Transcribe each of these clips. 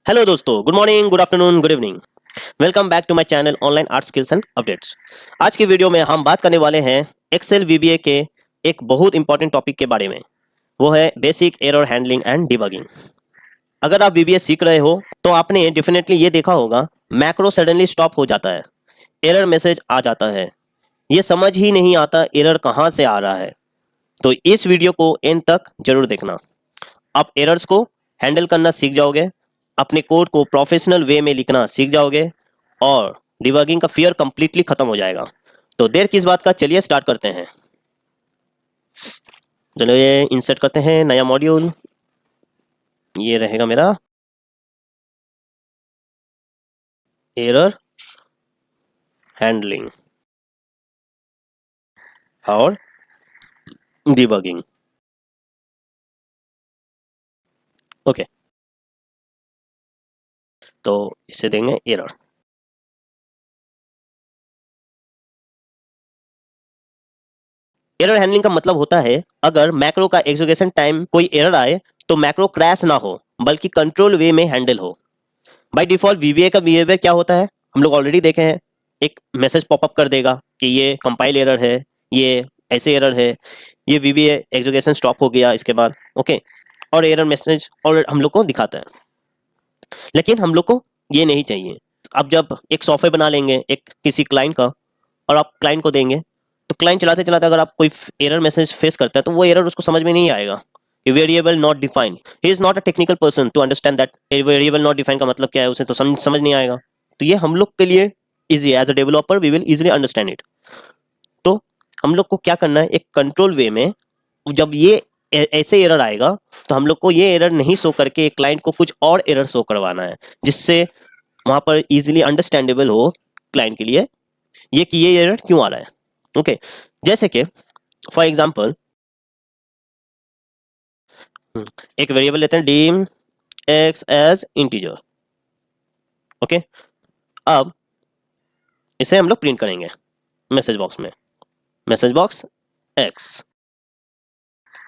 Hello दोस्तों, good morning, good afternoon, good evening. Welcome back to my channel online art skills and updates. आज की video में हम बात करने वाले हैं एक्सेल वीबीए के एक बहुत इंपॉर्टेंट टॉपिक के बारे में। वो है basic error handling and debugging. अगर आप वीबीए सीख रहे हो तो आपने डेफिनेटली ये देखा होगा, मैक्रो सडनली स्टॉप हो जाता है, एरर मैसेज आ जाता है, ये समझ ही नहीं आता एरर कहाँ से आ रहा है। तो इस वीडियो को एंड तक जरूर देखना। आप एरर्स को हैंडल करना सीख जाओगे, अपने कोड को प्रोफेशनल वे में लिखना सीख जाओगे और डिबगिंग का फियर कंप्लीटली खत्म हो जाएगा। तो देर किस बात का, चलिए स्टार्ट करते हैं। चलो ये इंसर्ट करते हैं नया मॉड्यूल। ये रहेगा मेरा एरर हैंडलिंग और डिबगिंग। ओके, तो इसे देंगे एरर। एरर हैंडलिंग का मतलब होता है अगर मैक्रो का एग्जीक्यूशन टाइम कोई एरर आए तो मैक्रो क्रैश ना हो बल्कि कंट्रोल वे में हैंडल हो। बाय डिफॉल्ट वीबीए का बिहेवियर क्या होता है, हम लोग ऑलरेडी देखे हैं। एक मैसेज पॉपअप कर देगा कि ये कंपाइल एरर है, ये ऐसे एरर है, ये वीबीए एग्जीक्यूशन स्टॉप हो गया इसके बाद। ओके, और एरर मैसेज और हम लोग को दिखाता है। लेकिन हम लोग को ये नहीं चाहिए। अब जब एक सॉफ्टवेयर बना लेंगे एक किसी क्लाइंट का और आप क्लाइंट को देंगे, तो क्लाइंट चलाते चलाते अगर आप कोई एरर मैसेज फेस करता है तो वो एरर उसको समझ में नहीं आएगा कि variable not defined. He is not a technical person to understand that variable not defined का मतलब क्या है, उसे तो समझ नहीं आएगा। तो ये हम लोग के लिए इजी है, as a developer we will easily understand it. तो हम लोग को क्या करना है, एक कंट्रोल वे में जब ये ऐसे एरर आएगा तो हम लोग को ये एरर नहीं शो करके एक क्लाइंट को कुछ और एरर शो करवाना है, जिससे वहां पर इजीली अंडरस्टैंडेबल हो क्लाइंट के लिए ये कि ये एरर क्यों आ रहा है। ओके, जैसे कि फॉर एग्जांपल एक वेरिएबल लेते हैं dim x as integer. Okay, अब इसे हम लोग प्रिंट करेंगे मैसेज बॉक्स में, मैसेज बॉक्स एक्स।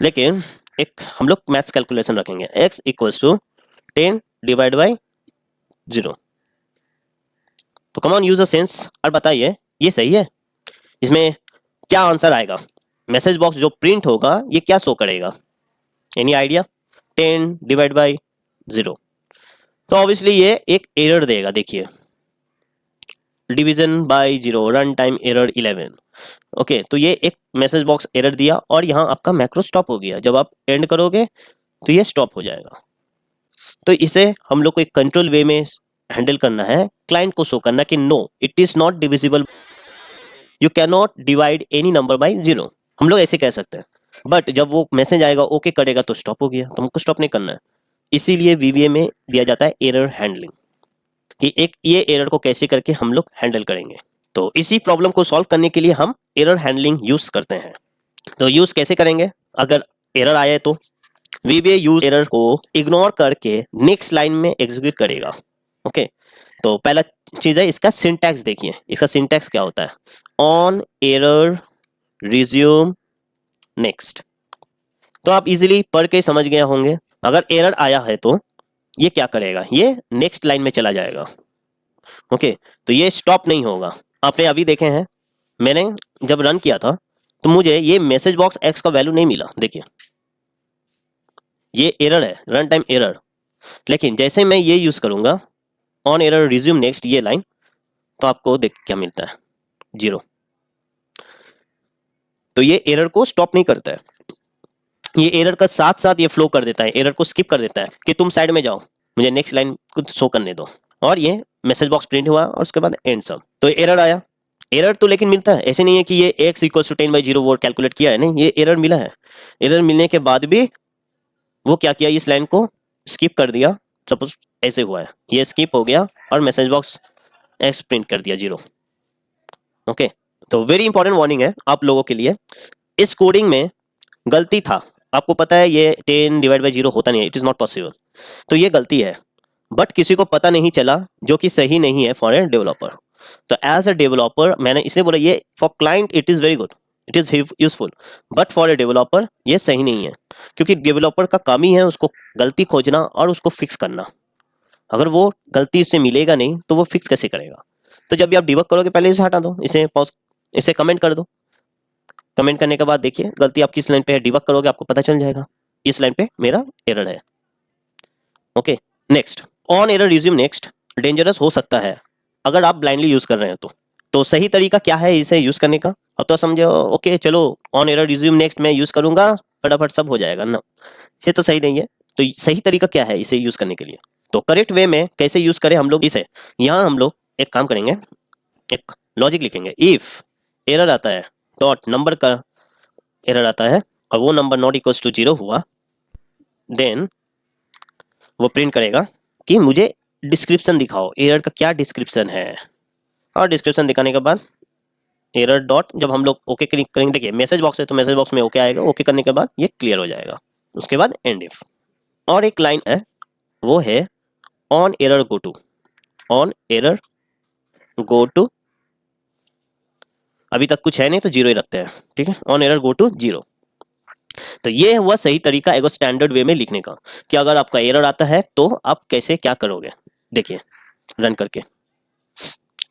लेकिन एक हम लोग मैथ्स कैलकुलेशन रखेंगे, x equals to 10 divide by 0। तो come on use a sense और बताइए ये सही है? इसमें क्या आंसर आएगा? मैसेज बॉक्स जो प्रिंट होगा ये क्या शो करेगा? Any idea? 10 divide by 0। तो ऑब्वियसली ये एक एरर देगा। देखिए, division bye 0, run time error 11। Okay, तो ये एक मैसेज बॉक्स एरर दिया और यहाँ आपका मैक्रो स्टॉप हो गया। जब आप एंड करोगे तो ये स्टॉप हो जाएगा। तो इसे हम लोग को एक कंट्रोल वे में हैंडल करना है, क्लाइंट को शो करना कि no it is not divisible, you can not divide any number by 0। हम लोग ऐसे कह सकते हैं, बट जब वो मैसेज आएगा ओके करेगा तो स्टॉप हो गया, तो हमको स्टॉप नहीं करना है। इसीलिए वीवीए में दिया जाता है एरर हैंडलिंग कि एक ये एरर को कैसे करके हम लोग हैंडल करेंगे। तो इसी प्रॉब्लम को सॉल्व करने के लिए हम एरर हैंडलिंग यूज करते हैं। तो यूज कैसे करेंगे? अगर एरर आए तो वीबीए यूज एरर को इग्नोर करके नेक्स्ट लाइन में एग्जीक्यूट करेगा। ओके, तो पहला चीज है इसका सिंटैक्स। देखिए इसका सिंटैक्स क्या होता है, ऑन एरर रिज्यूम नेक्स्ट। तो आप इजीली पढ़ के समझ गए होंगे। अगर एरर आया है तो ये क्या करेगा, ये नेक्स्ट लाइन में चला जाएगा। ओके, तो ये स्टॉप नहीं होगा। आपने अभी देखे हैं, मैंने जब रन किया था तो मुझे ये मैसेज बॉक्स एक्स का वैल्यू नहीं मिला। देखिए ये एरर है, रन टाइम एरर। लेकिन जैसे मैं ये यूज करूंगा ऑन एरर रिज्यूम नेक्स्ट ये लाइन, तो आपको देख क्या मिलता है, 0। तो ये एरर को स्टॉप नहीं करता है, ये एरर का साथ साथ ये फ्लो कर देता है, एरर को स्किप कर देता है कि तुम साइड में जाओ, मुझे नेक्स्ट लाइन को शो करने दो। और ये मैसेज बॉक्स प्रिंट हुआ और उसके बाद एंड सब। तो एरर आया, एरर तो लेकिन मिलता है, ऐसे नहीं है कि ये x इक्वल टू 10/0 वो कैलकुलेट किया है, नहीं, ये एरर मिला है। एरर मिलने के बाद भी वो क्या किया, इस लाइन को स्किप कर दिया। सपोज ऐसे हुआ है, ये स्किप हो गया और मैसेज बॉक्स x प्रिंट कर दिया 0। ओके, तो वेरी इंपॉर्टेंट वार्निंग है आप लोगों के लिए, इस कोडिंग में गलती था। आपको पता है ये 10 डिवाइड बाई 0 होता नहीं है, इट इज नॉट पॉसिबल। तो ये गलती है, बट किसी को पता नहीं चला, जो कि सही नहीं है फॉर ए डेवलपर। तो एज अ डेवलपर मैंने इसलिए बोला ये for client it is very good, it is useful, but for a developer ये सही नहीं है। क्योंकि डेवलपर का काम ही है उसको गलती खोजना और उसको फिक्स करना। अगर वो गलती से मिलेगा नहीं तो वो फिक्स कैसे करेगा? तो जब भी आप डिबग करोगे पहले इसे हटा दो, इसे पॉज, इसे कमेंट कर दो। कमेंट करने के बाद देखिए गलती आपकी इस लाइन पे है, डिबग करोगे आपको पता चल जाएगा इस लाइन पे मेरा एरर है। Okay, next on error resume next dangerous हो सकता है अगर आप ब्लाइंडली यूज कर रहे हैं तो सही तरीका क्या है इसे यूज करने का? अब तो समझो, ओके चलो ऑन एरर रिज्यूम नेक्स्ट मैं यूज करूंगा, फटाफट सब हो जाएगा ना, ये तो सही नहीं है। तो सही तरीका क्या है इसे यूज करने के लिए? तो करेक्ट वे में कैसे यूज करें हम लोग इसे, यहाँ हम लोग एक काम करेंगे, एक लॉजिक लिखेंगे। इफ एरर आता है, डॉट नंबर का एरर आता है और वो नंबर नॉट इक्वल्स टू 0 हुआ, देन वो प्रिंट करेगा कि मुझे डिस्क्रिप्शन दिखाओ, एरर का क्या डिस्क्रिप्शन है। और डिस्क्रिप्शन दिखाने के बाद एरर डॉट, जब हम लोग ओके क्लिक करेंगे, देखिए मैसेज बॉक्स है तो मैसेज बॉक्स में ओके आएगा, ओके करने के बाद ये क्लियर हो जाएगा। उसके बाद एंड इफ, और एक लाइन है वो है on error go to, on error go to, अभी तक कुछ है नहीं तो 0 ही रखते हैं, ठीक है, ऑन एरर गो टू 0। तो ये हुआ सही तरीका एक स्टैंडर्ड वे में लिखने का कि अगर आपका एरर आता है तो आप कैसे क्या करोगे। देखिए रन करके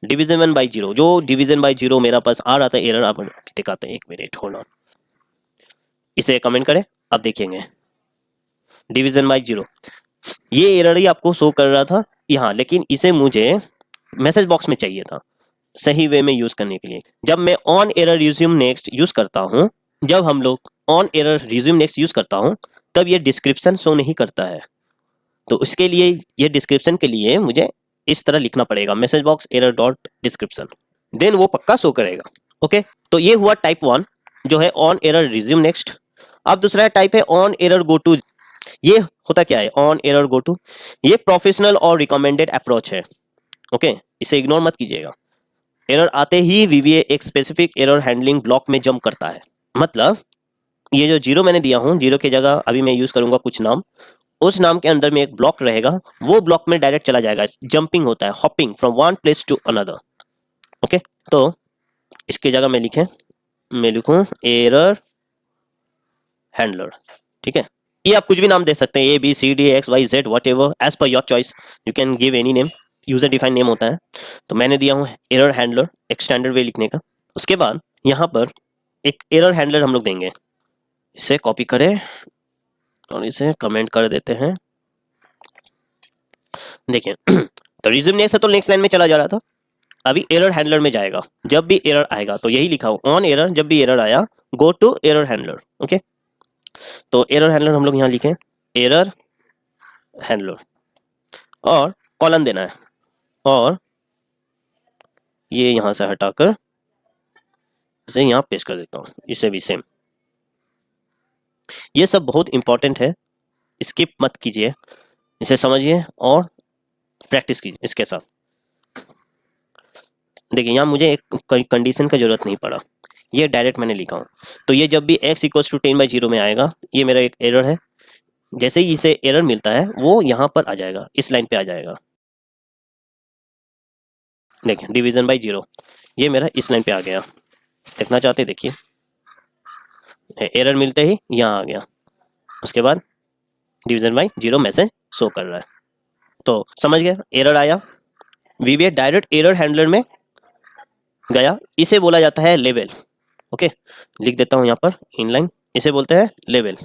डिवीजन 1/0, जो डिवीजन बाय 0 मेरा पास आ रहा था एरर, आप दिखाते हैं, 1 मिनट होल्ड ऑन, इसे कमेंट करें, आप देखेंगे डिवीजन बाय 0 ये एरर ही आपको शो कर रहा था यहाँ, लेकिन इसे मुझे मैसेज बॉक्स में चाहिए था सही वे में यूज करने के लिए। जब मैं on error resume next use करता हूँ, जब हम लोग on error resume next use करता हूँ तब ये डिस्क्रिप्शन शो नहीं करता है। तो उसके लिए ये डिस्क्रिप्शन के लिए मुझे इस तरह लिखना पड़ेगा, message box error dot description, then वो पक्का शो करेगा। ओके, तो ये हुआ टाइप 1 जो है ऑन एरर रिज्यूम नेक्स्ट। अब दूसरा टाइप है ऑन एरर गो टू। ये होता क्या है ऑन एरर गो टू? ये प्रोफेशनल और रिकमेंडेड अप्रोच है। ओके, इसे इग्नोर मत कीजिएगा। एरर आते ही वीवीए एक स्पेसिफिक एरर हैंडलिंग ब्लॉक में जंप करता है। मतलब ये जो 0 मैंने दिया हूं, 0 की जगह अभी मैं यूज करूंगा कुछ नाम, उस नाम के अंदर में एक ब्लॉक रहेगा, वो ब्लॉक में डायरेक्ट चला जाएगा। जंपिंग होता है, hopping from one place to another. Okay, तो इसकी जगह मैं लिखूं एरर हैंडलर, ठीक है। ये आप कुछ भी नाम दे सकते हैं, ABCD XYZ whatever, as per your choice, you can give any name, user defined name होता है। तो मैंने दिया हूँ एरर हैंडलर, एक स्टैंडर्ड वे लिखने का। उसके बाद यहाँ पर एक एरर हैंडलर हम लोग देंगे, इसे कॉपी करें और इसे कमेंट कर देते हैं। देखिए तो रिज्यूम नेक्स्ट है तो नेक्स्ट लाइन में चला जा रहा था, अभी एरर हैंडलर में जाएगा। जब भी एरर आएगा तो यही लिखा हो ऑन एरर, जब भी एरर आया go to error handler. Okay, तो एरर हैंडलर हम लोग यहाँ लिखें एरर हैंडलर और कॉलन देना है, और ये यहां से हटाकर इसे यहाँ पेस्ट कर देता हूँ, इसे भी सेम। ये सब बहुत इंपॉर्टेंट है, स्किप मत कीजिए, इसे समझिए और प्रैक्टिस कीजिए इसके साथ। देखिए यहाँ मुझे एक कंडीशन का जरूरत नहीं पड़ा, ये डायरेक्ट मैंने लिखा हूँ। तो ये जब भी x इक्वल्स टू 10/0 में आएगा, ये मेरा एक एरर है, जैसे ही इसे एरर मिलता है वो यहाँ पर आ जाएगा, इस लाइन पे आ जाएगा। देखिए डिवीजन बाय 0 ये मेरा इस लाइन पे आ गया, देखना चाहते देखिए, एरर मिलते ही यहाँ आ गया। उसके बाद डिवीजन बाय 0 मैसेज शो कर रहा है। तो समझ गए, एरर आया, वीवीए डायरेक्ट एरर हैंडलर में गया, इसे बोला जाता है लेवल। ओके, लिख देता हूँ यहाँ पर इनलाइन, इसे बोलते हैं लेवल।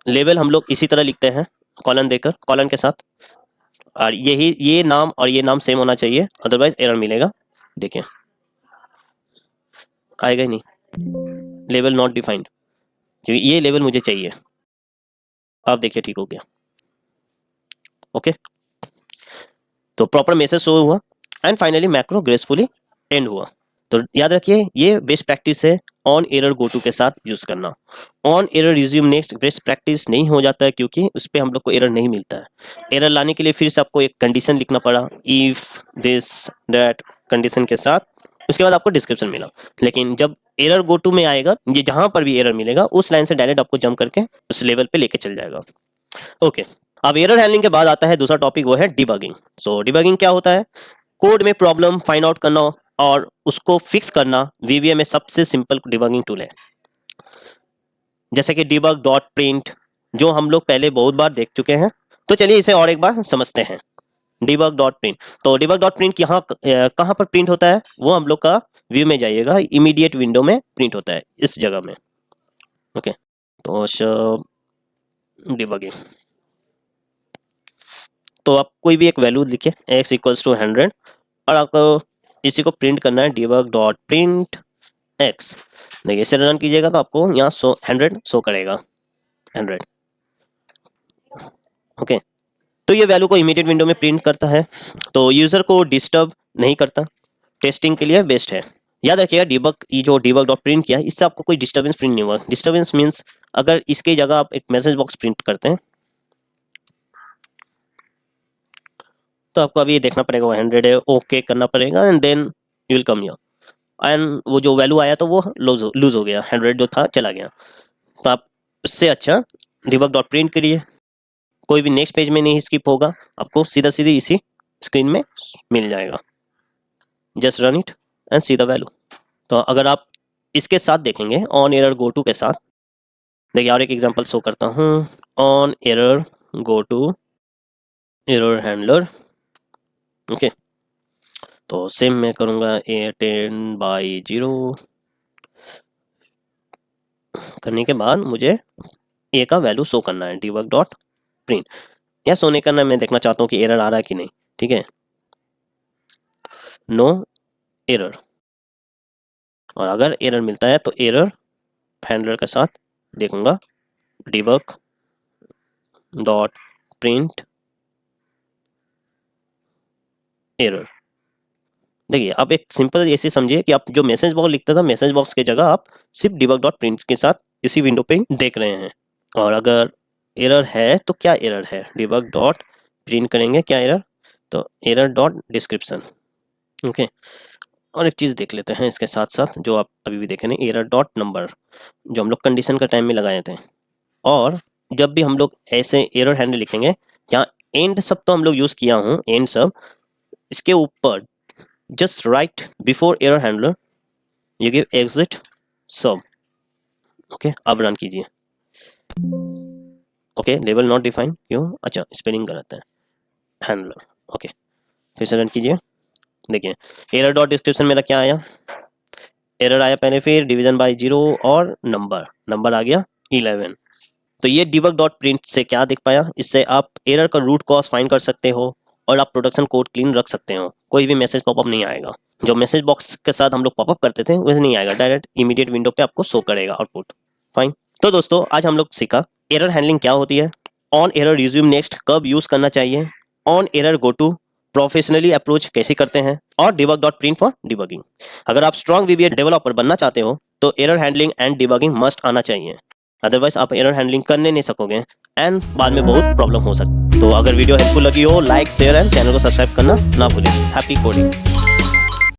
लेवल हम लोग इसी तरह लिखते हैं, कॉलन देकर, कॉलन के साथ, और यही ये नाम और ये नाम सेम होना चाहिए, अदरवाइज एरर मिलेगा। देखिए आएगा ही नहीं, लेवल नॉट डिफाइंड, क्योंकि ये लेवल मुझे चाहिए। अब देखिए ठीक हो गया। ओके, तो प्रॉपर मैसेज शो हुआ and finally macro gracefully and हुआ। तो याद रखिए ये बेस्ट प्रैक्टिस है ऑन एरर गो टू के साथ यूज करना। On error resume next best practice नहीं हो जाता है क्योंकि उस पर हम लोग को एरर नहीं मिलता है। एरर लाने के लिए फिर से आपको एक कंडीशन लिखना पड़ा, इफ दिस दैट कंडीशन के साथ, उसके बाद आपको डिस्क्रिप्शन मिला। लेकिन जब एरर गो टू में आएगा, ये जहां पर भी एरर मिलेगा उस लाइन से डायरेक्ट आपको जंप करके उस लेवल पे लेके चल जाएगा। ओके, अब एरर हैंडलिंग के बाद आता है दूसरा टॉपिक, वो है डिबगिंग। सो डिबगिंग क्या होता है? कोड में प्रॉब्लम फाइंड आउट करना और उसको फिक्स करना वीवीए में सबसे सिंपल डिबगिंग टूल है। जैसे कि डिबग डॉट प्रिंट, जो हम लोग पहले बहुत बार देख चुके हैं, तो चलिए इसे और एक बार समझते हैं। debug dot print. तो debug डॉट प्रिंट यहाँ कहाँ पर प्रिंट होता है, वो हम लोग का व्यू में जाइएगा, इमीडिएट विंडो में प्रिंट होता है इस जगह में। ओके, तो शो डिबगिंग, तो आप कोई भी एक वैल्यू लिखिए x इक्वल्स टू 100 और आपको इसी को प्रिंट करना है debug डॉट प्रिंट x। देखिए इसे रन कीजिएगा तो आपको यहाँ 100 शो करेगा 100। ओके, तो ये वैल्यू को इमीडिएट विंडो में प्रिंट करता है, तो यूजर को डिस्टर्ब नहीं करता, टेस्टिंग के लिए बेस्ट है। याद रखिएगा डिबग, ये जो डिबग डॉट प्रिंट किया है इससे आपको कोई डिस्टर्बेंस प्रिंट नहीं हुआ। डिस्टर्बेंस मींस अगर इसके जगह आप एक मैसेज बॉक्स प्रिंट करते हैं तो आपको अभी देखना पड़ेगा वो 100 है, ओके करना पड़ेगा and then you will come here and वो जो वैल्यू आया तो वो लूज हो गया, 100 जो था चला गया। तो आप उससे अच्छा डिबग डॉट प्रिंट करिए, कोई भी नेक्स्ट पेज में नहीं स्किप होगा, आपको सीधा सीधी इसी स्क्रीन में मिल जाएगा। Just run it and see the value. तो अगर आप इसके साथ देखेंगे ऑन एरर गो टू के साथ, देखिए और एक एग्जांपल शो करता हूँ। On error go to error handler. Okay, तो सेम मैं करूँगा A10/0 करने के बाद मुझे ए का वैल्यू शो करना है debug डॉट प्रिंट, या शो नहीं करना, मैं देखना चाहता हूँ कि एरर आ रहा है कि नहीं। ठीक है, नो एरर, और अगर एरर मिलता है तो एरर हैंडलर के साथ देखूंगा debug डॉट प्रिंट एरर। देखिए आप एक सिंपल ऐसे समझिए कि आप जो मैसेज बॉक्स लिखता था मैसेज बॉक्स की जगह आप सिर्फ debug डॉट प्रिंट के साथ इसी विंडो पे देख रहे हैं। और अगर एरर है तो क्या एरर है, debug डॉट प्रिंट करेंगे क्या एरर, तो एरर डॉट डिस्क्रिप्शन। ओके, और एक चीज़ देख लेते हैं इसके साथ साथ जो आप अभी भी देखे नहीं, एरर डॉट नंबर जो हम लोग कंडीशन का टाइम में लगाए थे। और जब भी हम लोग ऐसे एरर हैंडल लिखेंगे, यहाँ एंड सब तो हम लोग यूज़ किया हूँ, एंड सब, इसके ऊपर just right before error handler you give exit सब। ओके, अब रन कीजिए। ओके, लेबल नॉट डिफाइन, क्यों, अच्छा स्पेलिंग गलत है, हैंडलर। ओके, फिर से रन कीजिए। देखिए एरर डॉट डिस्क्रिप्शन मेरा क्या आया, एरर आया पहले, फिर डिवीजन बाय 0 और नंबर आ गया 11। तो ये डिबग डॉट प्रिंट से क्या देख पाया, इससे आप एरर का रूट कॉज फाइंड कर सकते हो और आप प्रोडक्शन कोड क्लीन रख सकते हो, कोई भी मैसेज पॉपअप नहीं आएगा। जो मैसेज बॉक्स के साथ हम लोग पॉपअप करते थे वैसे नहीं आएगा, डायरेक्ट इमीडिएट विंडो पे आपको शो करेगा आउटपुट। फाइन, तो दोस्तों आज हम लोग सीखा एरर हैंडलिंग क्या होती है, ऑन एरर रिज्यूम नेक्स्ट कब यूज करना चाहिए, on error go to professionally approach कैसे करते हैं, और debug dot print for debugging. अगर आप स्ट्रॉन्ग VBA डेवलपर बनना चाहते हो तो error handling and debugging must आना चाहिए, अदरवाइज आप एरर हैंडलिंग करने नहीं सकोगे एंड बाद में बहुत प्रॉब्लम हो सकती है। तो अगर वीडियो हेल्पफुल लगी हो, लाइक शेयर एंड चैनल को सब्सक्राइब करना ना भूलें। Happy coding.